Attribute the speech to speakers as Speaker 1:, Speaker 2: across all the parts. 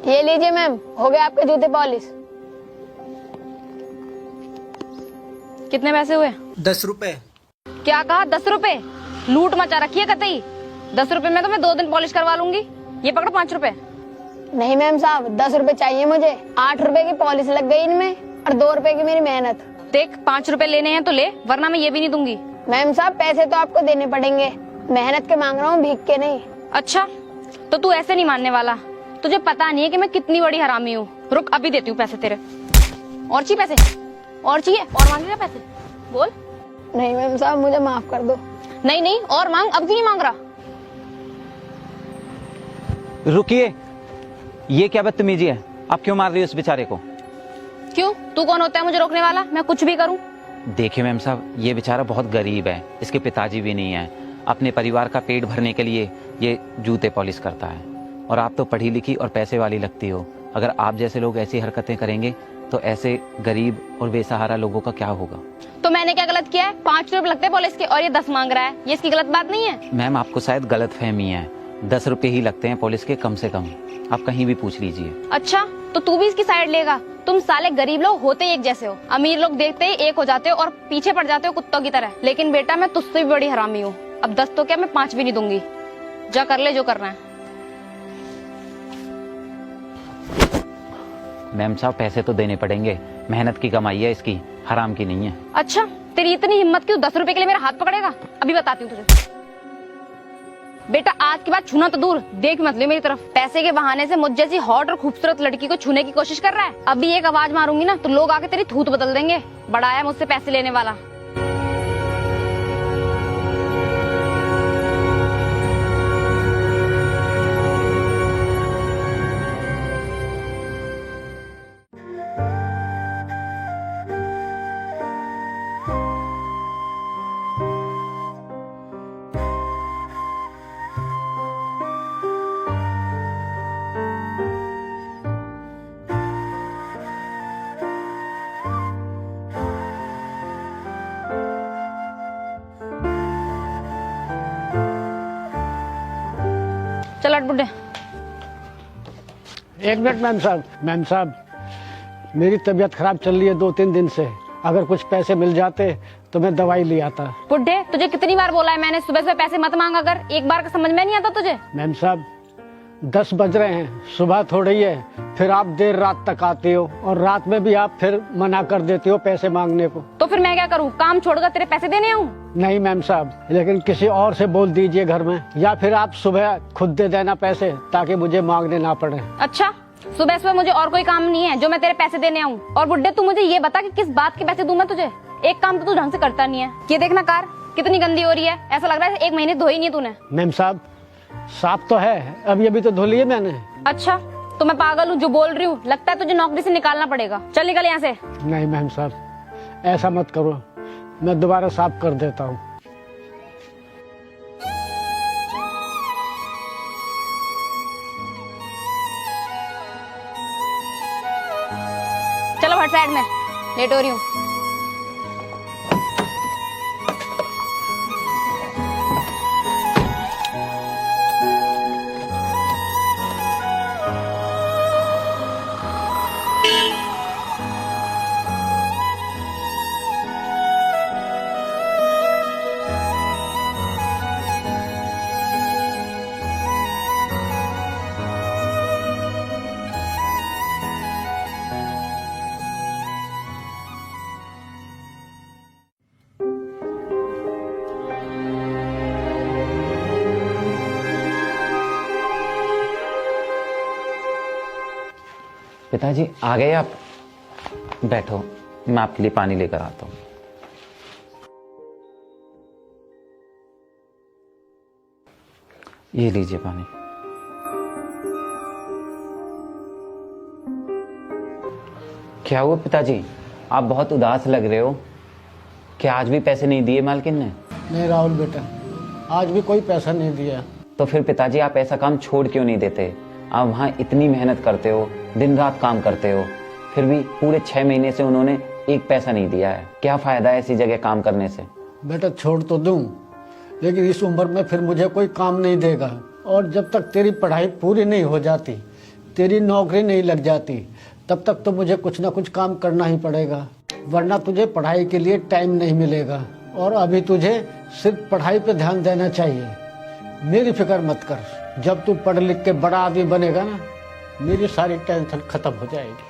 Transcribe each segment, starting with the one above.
Speaker 1: ये लीजिए मैम, हो गए आपके जूते पॉलिश।
Speaker 2: कितने पैसे हुए?
Speaker 3: 10 रुपए।
Speaker 2: क्या कहा? 10 रुपए? लूट मचा रखी है कतई। 10 रुपए में तो मैं 2 दिन पॉलिश करवा लूंगी। ये पकड़ो 5 रुपए।
Speaker 1: नहीं मैम साहब, 10 रुपए चाहिए मुझे। 8 रुपए की पॉलिश लग गई इनमें और 2 रुपए की मेरी मेहनत।
Speaker 2: देख, 5 रुपए लेने हैं तो ले, वरना मैं ये भी नहीं दूंगी।
Speaker 1: मैम साहब, पैसे तो आपको देने पड़ेंगे, मेहनत के मांग रहा हूँ, भीख के नहीं।
Speaker 2: अच्छा, तो तू ऐसे नहीं मानने वाला। तुझे पता नहीं है कि मैं कितनी बड़ी हरामी हूँ। रुक, अभी देती हूँ पैसे तेरे। और चाहिए पैसे? और चाहिए? और मांगेगा पैसे? बोल।
Speaker 1: नहीं मैम साहब, मुझे माफ कर दो।
Speaker 2: नहीं नहीं, और मांग। अब क्यों नहीं मांग रहा?
Speaker 4: रुकिए, ये क्या बदतमीजी है? आप क्यों मार रही हो इस बेचारे को?
Speaker 2: क्यों? तू कौन होता है मुझे रोकने वाला? मैं कुछ भी करूं?
Speaker 4: देखिए मैम साहब, ये बेचारा बहुत गरीब है, इसके पिताजी भी नहीं है। अपने परिवार का पेट भरने के लिए ये जूते पॉलिश करता है। और आप तो पढ़ी लिखी और पैसे वाली लगती हो। अगर आप जैसे लोग ऐसी हरकतें करेंगे तो ऐसे गरीब और बेसहारा लोगों का क्या होगा?
Speaker 2: तो मैंने क्या गलत किया है? 5 रुपए लगते हैं पॉलिश के और ये 10 मांग रहा है। ये इसकी गलत बात नहीं है?
Speaker 4: मैम, आपको शायद गलत फहमी है। 10 रुपए ही लगते हैं पॉलिश के, कम से कम। आप कहीं भी पूछ लीजिए।
Speaker 2: अच्छा, तो तू भी इसकी साइड लेगा? तुम साले गरीब लोग होते ही एक जैसे हो। अमीर लोग देखते ही एक हो जाते हो और पीछे पड़ जाते हो कुत्तों की तरह। लेकिन बेटा, मैं तुझसे भी बड़ी हरामी हूँ। अब 10 तो क्या, मैं 5 भी नहीं दूंगी। जा कर ले जो करना है।
Speaker 4: मैम साहब, पैसे तो देने पड़ेंगे, मेहनत की कमाई है इसकी, हराम की नहीं है।
Speaker 2: अच्छा, तेरी इतनी हिम्मत क्यों? 10 रुपए के लिए मेरा हाथ पकड़ेगा? अभी बताती हूँ तुझे। बेटा, आज के बाद छूना तो दूर, देख मत ले मेरी तरफ। पैसे के बहाने से मुझ जैसी हॉट और खूबसूरत लड़की को छूने की कोशिश कर रहा है। अभी एक आवाज मारूंगी ना तो लोग आके तेरी थूत बदल देंगे। बड़ा है मुझसे पैसे लेने वाला। चल हट बुड्ढे।
Speaker 5: एक मिनट मैम साहब, मेरी तबीयत खराब चल रही है 2-3 दिन से। अगर कुछ पैसे मिल जाते तो मैं दवाई ले आता।
Speaker 2: बुड्ढे, तुझे कितनी बार बोला है मैंने, सुबह सुबह पैसे मत मांगा कर। एक बार का समझ में नहीं आता तुझे?
Speaker 5: मैम साहब, 10 बज रहे हैं, सुबह थोड़ी है। फिर आप देर रात तक आते हो और रात में भी आप फिर मना कर देते हो पैसे मांगने को।
Speaker 2: तो फिर मैं क्या करूँ? काम छोड़कर तेरे पैसे देने आऊँ?
Speaker 5: नहीं मैम साहब, लेकिन किसी और से बोल दीजिए घर में, या फिर आप सुबह खुद दे देना पैसे, ताकि मुझे मांगने ना पड़े।
Speaker 2: अच्छा, सुबह सुबह मुझे और कोई काम नहीं है जो मैं तेरे पैसे देने आऊँ। और बुड्ढे, तू मुझे ये बता कि किस बात के पैसे दूं मैं तुझे? एक काम तो तू ढंग से करता नहीं है। ये देखना कार कितनी गंदी हो रही है, ऐसा लग रहा है 1 महीने धोई नहीं तूने।
Speaker 5: मैम साहब, साफ तो है, अभी तो धो लिए मैंने।
Speaker 2: अच्छा, तो मैं पागल हूँ जो बोल रही हूँ? लगता है तुझे नौकरी से निकालना पड़ेगा। चल निकल यहाँ से।
Speaker 5: नहीं मैम साहब, ऐसा मत करो, मैं दोबारा साफ कर देता हूँ।
Speaker 2: चलो हट साइड में, लेट हो रही हूँ।
Speaker 4: पिताजी आ गए आप? बैठो, मैं आपके लिए पानी लेकर आता हूँ। ये लीजिए पानी। क्या हुआ पिताजी, आप बहुत उदास लग रहे हो? क्या आज भी पैसे नहीं दिए मालकिन ने?
Speaker 5: नहीं राहुल बेटा, आज भी कोई पैसा नहीं दिया।
Speaker 4: तो फिर पिताजी आप ऐसा काम छोड़ क्यों नहीं देते? आप वहाँ इतनी मेहनत करते हो, दिन रात काम करते हो, फिर भी पूरे 6 महीने से उन्होंने 1 पैसा नहीं दिया है। क्या फायदा है ऐसी जगह काम करने से?
Speaker 5: बेटा छोड़ तो दूं, लेकिन इस उम्र में फिर मुझे कोई काम नहीं देगा। और जब तक तेरी पढ़ाई पूरी नहीं हो जाती, तेरी नौकरी नहीं लग जाती तब तक तो मुझे कुछ ना कुछ काम करना ही पड़ेगा, वरना तुझे पढ़ाई के लिए टाइम नहीं मिलेगा। और अभी तुझे सिर्फ पढ़ाई पे ध्यान देना चाहिए। मेरी फिक्र मत कर, जब तू पढ़ लिख के बड़ा आदमी बनेगा ना, मेरी सारी टेंशन खत्म हो जाएगी।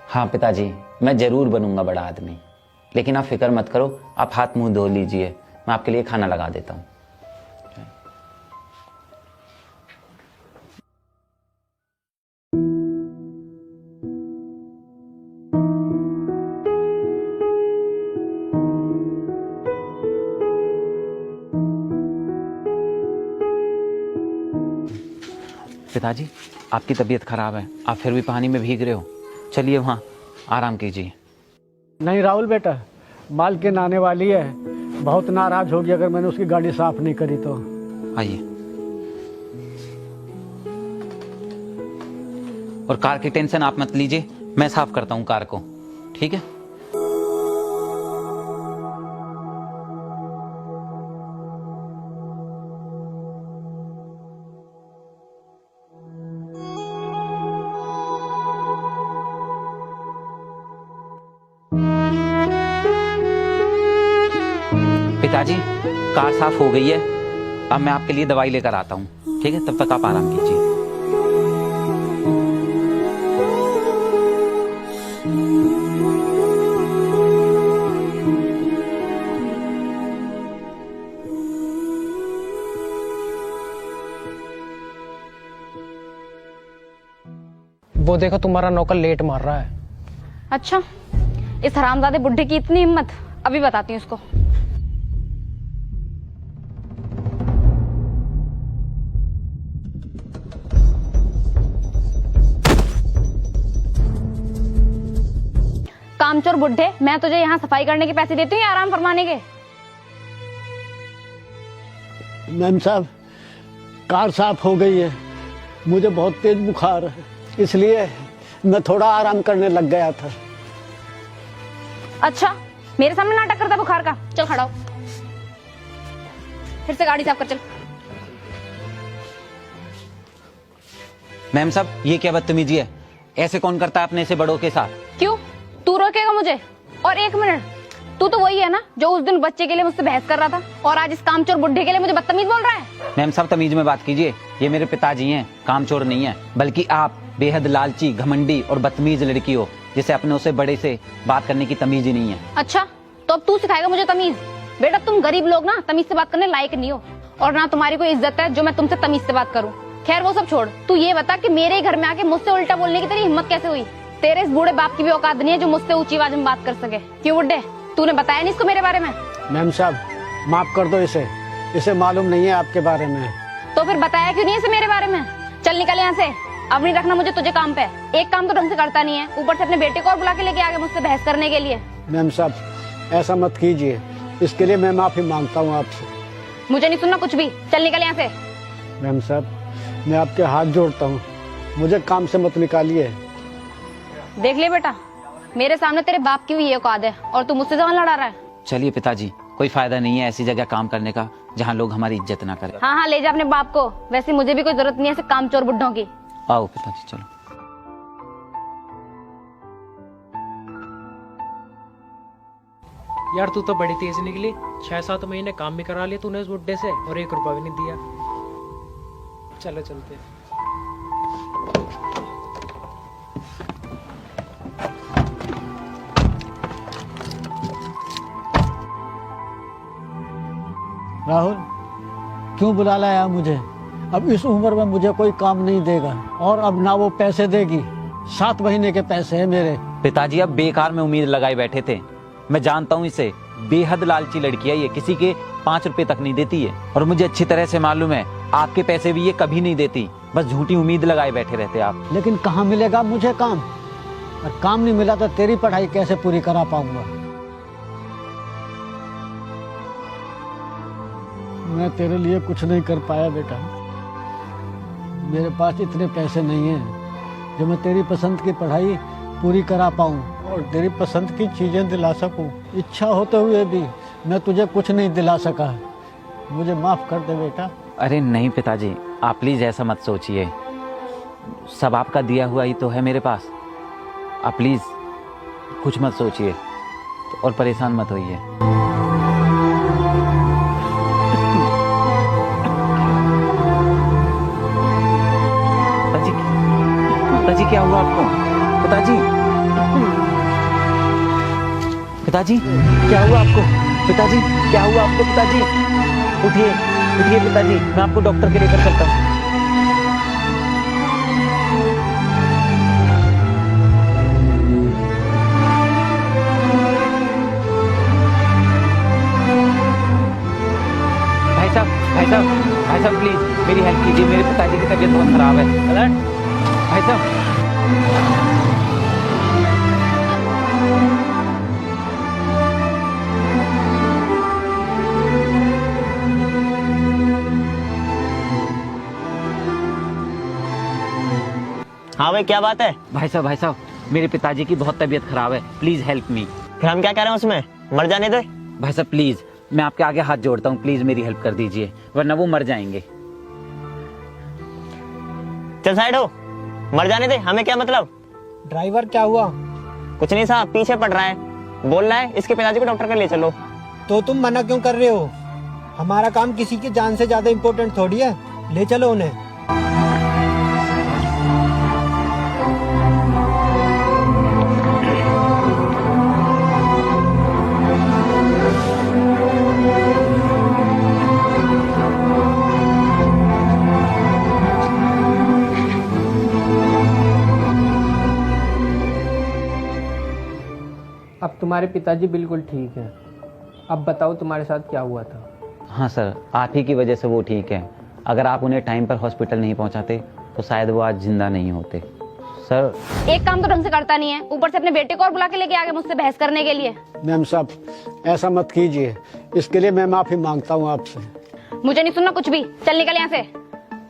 Speaker 4: हाँ पिताजी, मैं जरूर बनूंगा बड़ा आदमी, लेकिन आप फिक्र मत करो, आप हाथ मुंह धो लीजिए, मैं आपके लिए खाना लगा देता हूँ। पिताजी, आपकी तबीयत खराब है, आप फिर भी पानी में भीग रहे हो, चलिए वहाँ आराम कीजिए।
Speaker 5: नहीं राहुल बेटा, मालकिन आने वाली है, बहुत नाराज होगी अगर मैंने उसकी गाड़ी साफ नहीं करी तो।
Speaker 4: आइए। और कार की टेंशन आप मत लीजिए, मैं साफ करता हूँ कार को, ठीक है? पिताजी, कार साफ हो गई है, अब मैं आपके लिए दवाई लेकर आता हूँ, ठीक है? तब तक आप आराम कीजिए।
Speaker 3: वो देखो तुम्हारा नौकर लेट मार रहा है।
Speaker 2: अच्छा, इस हरामजादे बुड्ढे की इतनी हिम्मत, अभी बताती हूँ उसको। कामचोर बुड्ढे, मैं तुझे यहाँ सफाई करने के पैसे देती हूँ या आराम फरमाने के?
Speaker 5: मैम साहब, कार साफ हो गई है, मुझे बहुत तेज बुखार है, इसलिए मैं थोड़ा आराम करने लग गया था।
Speaker 2: अच्छा, मेरे सामने नाटक करता बुखार का? चल खड़ा हो, फिर से गाड़ी साफ कर, चल।
Speaker 4: मैम साहब, ये क्या बदतमीजी है? ऐसे कौन करता है अपने से बड़ों के साथ?
Speaker 2: क्यों, तू रोकेगा मुझे? और एक मिनट, तू तो वही है ना जो उस दिन बच्चे के लिए मुझसे बहस कर रहा था, और आज इस कामचोर बुड्ढे के लिए मुझे बदतमीज बोल रहा है?
Speaker 4: मैम साहब, तमीज में बात कीजिए, ये मेरे पिताजी हैं, कामचोर नहीं है, बल्कि आप बेहद लालची, घमंडी और बदतमीज लड़की हो, जिसे अपने से बड़े से बात करने की तमीज ही नहीं है।
Speaker 2: अच्छा, तो अब तू सिखाएगा मुझे तमीज? बेटा, तुम गरीब लोग ना तमीज से बात करने लायक नहीं हो, और ना तुम्हारी कोई इज्जत है जो मैं तुमसे तमीज से बात करूं। खैर वो सब छोड़, तू ये बता कि मेरे घर में आके मुझसे उल्टा बोलने की तेरी हिम्मत कैसे हुई? तेरे इस बूढ़े बाप की भी औकात नहीं है जो मुझसे ऊंची आवाज में बात कर सके। क्यों बुड्ढे, तूने बताया नहीं इसको मेरे बारे में?
Speaker 5: मैम साहब, माफ कर दो इसे मालूम नहीं है आपके बारे में।
Speaker 2: तो फिर बताया क्यों नहीं इसे मेरे बारे में? चल निकल यहाँ से, अब नहीं रखना मुझे तुझे काम पे। एक काम तो ढंग से करता नहीं है, ऊपर से अपने बेटे को और बुला के लेके आ गया मुझसे बहस करने के लिए।
Speaker 5: मैम साहब, ऐसा मत कीजिए, इसके लिए मैं माफी मांगता हूँ आपसे।
Speaker 2: मुझे नहीं सुनना कुछ भी, चल निकल यहाँ से।
Speaker 5: मैम साहब, मैं आपके हाथ जोड़ता हूँ, मुझे काम से मत निकालिए।
Speaker 2: देख ले बेटा, मेरे सामने तेरे बाप की भी ये औकात है और तू मुझसे जवान लड़ा रहा है।
Speaker 4: चलिए पिताजी, कोई फायदा नहीं है ऐसी जगह काम करने का जहाँ लोग हमारी इज्जत ना करें।
Speaker 2: हाँ हाँ, ले जा अपने बाप को, वैसे मुझे भी कोई जरूरत नहीं है ऐसे कामचोर बुड्ढों की।
Speaker 4: आओ पिताजी, चलो।
Speaker 3: यार तू तो बड़ी तेज निकली, 6-7 महीने काम भी करा लिया तूने उस बुड्ढे से और 1 रुपया भी नहीं दिया। चलो चलते।
Speaker 5: राहुल, क्यों बुला लाया मुझे? अब इस उम्र में मुझे कोई काम नहीं देगा, और अब ना वो पैसे देगी। 7 महीने के पैसे हैं मेरे।
Speaker 4: पिताजी, अब बेकार में उम्मीद लगाए बैठे थे, मैं जानता हूँ इसे, बेहद लालची लड़की है ये, किसी के 5 रुपए तक नहीं देती है, और मुझे अच्छी तरह से मालूम है आपके पैसे भी ये कभी नहीं देती, बस झूठी उम्मीद लगाए बैठे रहते आप।
Speaker 5: लेकिन कहाँ मिलेगा मुझे काम? और काम नहीं मिला तो तेरी पढ़ाई कैसे पूरी करा पाऊंगा? मैं तेरे लिए कुछ नहीं कर पाया बेटा, मेरे पास इतने पैसे नहीं हैं जो मैं तेरी पसंद की पढ़ाई पूरी करा पाऊँ और तेरी पसंद की चीजें दिला सकूं। इच्छा होते हुए भी मैं तुझे कुछ नहीं दिला सका, मुझे माफ कर दे बेटा।
Speaker 4: अरे नहीं पिताजी, आप प्लीज ऐसा मत सोचिए, सब आपका दिया हुआ ही तो है मेरे पास। आप प्लीज़ कुछ मत सोचिए और परेशान मत होइए। पिताजी क्या हुआ आपको? पिताजी पिताजी क्या हुआ आपको? पिताजी क्या हुआ आपको? पिताजी उठिए उठिए पिताजी, मैं आपको डॉक्टर के लेकर चलता हूँ। भाई साहब प्लीज मेरी हेल्प कीजिए, मेरे पिताजी की तबीयत बहुत खराब है। भाई साहब
Speaker 6: हाँ भाई, क्या बात है?
Speaker 4: भाई साहब मेरे पिताजी की बहुत तबीयत खराब है, प्लीज हेल्प मी।
Speaker 6: फिर हम क्या करें उसमें? मर जाने दे।
Speaker 4: भाई साहब प्लीज, मैं आपके आगे हाथ जोड़ता हूँ, प्लीज मेरी हेल्प कर दीजिए, वरना वो मर जाएंगे।
Speaker 6: चल साइड हो, मर जाने दे, हमें क्या मतलब।
Speaker 7: ड्राइवर क्या हुआ?
Speaker 6: कुछ नहीं साहब, पीछे पड़ रहा है, बोल रहा है इसके पिताजी को डॉक्टर के ले चलो।
Speaker 7: तो तुम मना क्यों कर रहे हो? हमारा काम किसी की जान से ज्यादा इम्पोर्टेंट थोड़ी है, ले चलो उन्हें।
Speaker 8: अब तुम्हारे पिताजी बिल्कुल ठीक हैं। अब बताओ तुम्हारे साथ क्या हुआ था?
Speaker 4: हाँ सर, आप ही की वजह से वो ठीक है। अगर आप उन्हें टाइम पर हॉस्पिटल नहीं पहुंचाते तो शायद वो आज जिंदा नहीं होते। सर
Speaker 2: एक काम तो ढंग से करता नहीं है, ऊपर से अपने बेटे को और बुला के लेके आ गए मुझसे बहस करने के लिए।
Speaker 5: मैम साहब ऐसा मत कीजिए, इसके लिए मैं माफी मांगता हूँ आपसे।
Speaker 2: मुझे नहीं सुनना कुछ भी, चल निकल यहाँ से।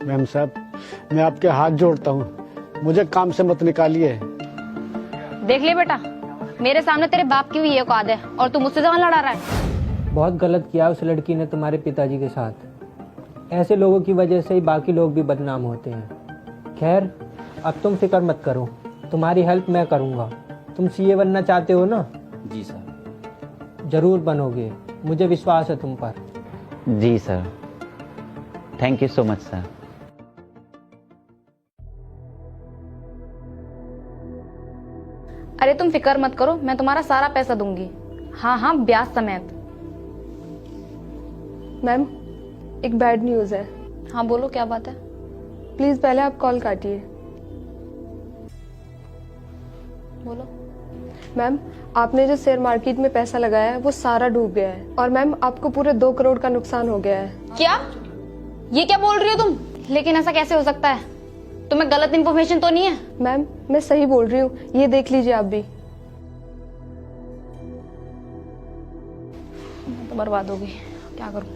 Speaker 5: मैम साहब मैं आपके हाथ जोड़ता हूँ, मुझे काम से मत निकालिए।
Speaker 2: देख ले बेटा, मेरे सामने तेरे बाप की भी ये औकात है और तू मुझसे जवान लड़ा रहा है।
Speaker 8: बहुत गलत किया उस लड़की ने तुम्हारे पिताजी के साथ। ऐसे लोगों की वजह से ही बाकी लोग भी बदनाम होते हैं। खैर अब तुम फिक्र मत करो, तुम्हारी हेल्प मैं करूँगा। तुम सीए बनना चाहते हो ना?
Speaker 4: जी सर।
Speaker 8: जरूर बनोगे, मुझे विश्वास है तुम पर।
Speaker 4: जी sir, thank you so much sir.
Speaker 2: अरे तुम फिक्र मत करो, मैं तुम्हारा सारा पैसा दूंगी। हाँ ब्याज समेत।
Speaker 9: मैम एक बैड न्यूज़ है।
Speaker 2: हाँ बोलो, क्या बात है?
Speaker 9: प्लीज पहले आप कॉल काटिए।
Speaker 2: बोलो।
Speaker 9: मैम आपने जो शेयर मार्केट में पैसा लगाया है वो सारा डूब गया है और मैम आपको पूरे 2 करोड़ का नुकसान हो गया है।
Speaker 2: क्या? ये क्या बोल रही हो तुम? लेकिन ऐसा कैसे हो सकता है? तुम्हें गलत इंफॉर्मेशन तो नहीं है?
Speaker 9: मैम मैं सही बोल रही हूँ, ये देख लीजिए आप भी।
Speaker 2: तो बर्बाद होगी, क्या करूं?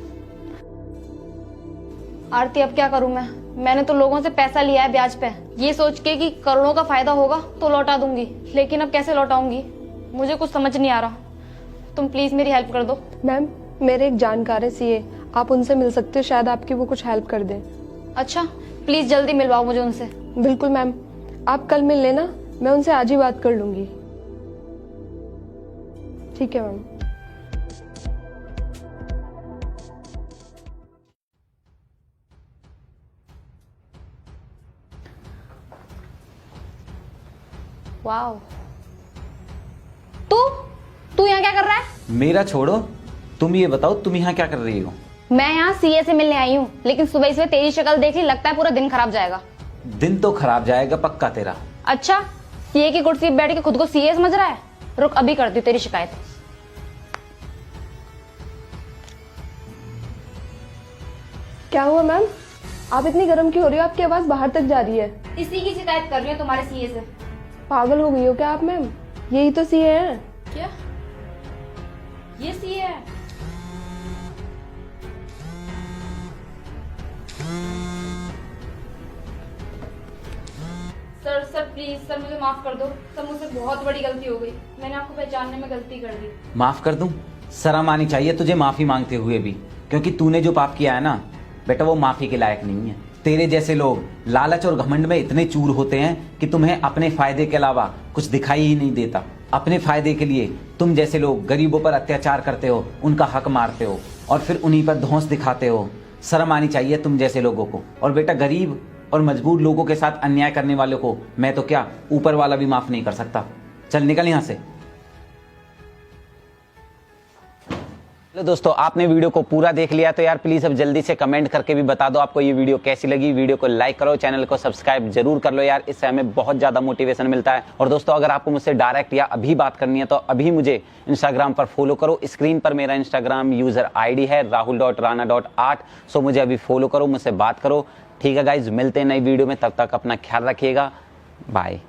Speaker 2: आरती अब क्या करूं मैं? मैंने तो लोगों से पैसा लिया है ब्याज पे, ये सोच के कि करोड़ों का फायदा होगा तो लौटा दूंगी, लेकिन अब कैसे लौटाऊंगी मुझे कुछ समझ नहीं आ रहा। तुम प्लीज मेरी हेल्प कर दो।
Speaker 9: मैम मेरे एक जानकार है सीए, आप उनसे मिल सकते हो, शायद आपकी वो कुछ हेल्प कर दें।
Speaker 2: अच्छा प्लीज जल्दी मिलवाओ मुझे उनसे।
Speaker 9: बिल्कुल मैम, आप कल मिल लेना, मैं उनसे आज ही बात कर लूंगी। ठीक है मैम।
Speaker 2: वाओ, तू यहाँ क्या कर रहा है?
Speaker 4: मेरा छोड़ो, तुम ये बताओ तुम यहाँ क्या कर रही हो?
Speaker 2: मैं यहाँ सीए से मिलने आई हूँ, लेकिन सुबह सुबह तेरी शक्ल देख ली, लगता है पूरा दिन खराब जाएगा।
Speaker 4: दिन तो खराब जाएगा पक्का तेरा।
Speaker 2: अच्छा, सीए की कुर्सी पे बैठ के खुद को सीए समझ रहा है? रुक अभी करती हूँ तेरी शिकायत।
Speaker 9: क्या हुआ मैम, आप इतनी गर्म क्यों हो रही हो? आपकी आवाज बाहर तक जा रही है।
Speaker 2: इसी की शिकायत कर रही हूँ तुम्हारे सीए से।
Speaker 9: पागल हो गई हो क्या आप मैम? यही तो सीए हैं।
Speaker 2: क्या ये सीए है? सर प्लीज सर मुझे माफ कर दो सर, मुझसे बहुत बड़ी गलती हो गई, मैंने आपको पहचानने में गलती कर दी।
Speaker 4: माफ कर दूं? शर्म आनी चाहिए तुझे माफी मांगते हुए भी, क्योंकि तूने जो पाप किया है ना बेटा वो माफी के लायक नहीं है। तेरे जैसे लोग लालच और घमंड में इतने चूर होते हैं कि तुम्हें अपने फायदे के अलावा कुछ दिखाई ही नहीं देता। अपने फायदे के लिए तुम जैसे लोग गरीबों पर अत्याचार करते हो, उनका हक मारते हो और फिर उन्हीं पर धौंस दिखाते हो। शर्म आनी चाहिए तुम जैसे लोगों को। और बेटा, गरीब और मजबूर लोगों के साथ अन्याय करने वालों को मैं तो क्या, ऊपर वाला भी माफ नहीं कर सकता। चल निकल यहां से। चलो दोस्तों, आपने वीडियो को पूरा देख लिया तो यार प्लीज अब जल्दी से कमेंट करके भी बता दो आपको ये वीडियो कैसी लगी। वीडियो को लाइक करो, चैनल को सब्सक्राइब जरूर कर लो यार, इससे हमें बहुत ज्यादा मोटिवेशन मिलता है। और दोस्तों, अगर आपको मुझसे डायरेक्ट या अभी बात करनी है तो अभी मुझे इंस्टाग्राम पर फॉलो करो। स्क्रीन पर मेरा इंस्टाग्राम यूजर ID है rahul.rana.8। सो मुझे अभी फॉलो करो, मुझसे बात करो। ठीक है गाइज, मिलते हैं नई वीडियो में, तब तक अपना ख्याल रखिएगा। बाय।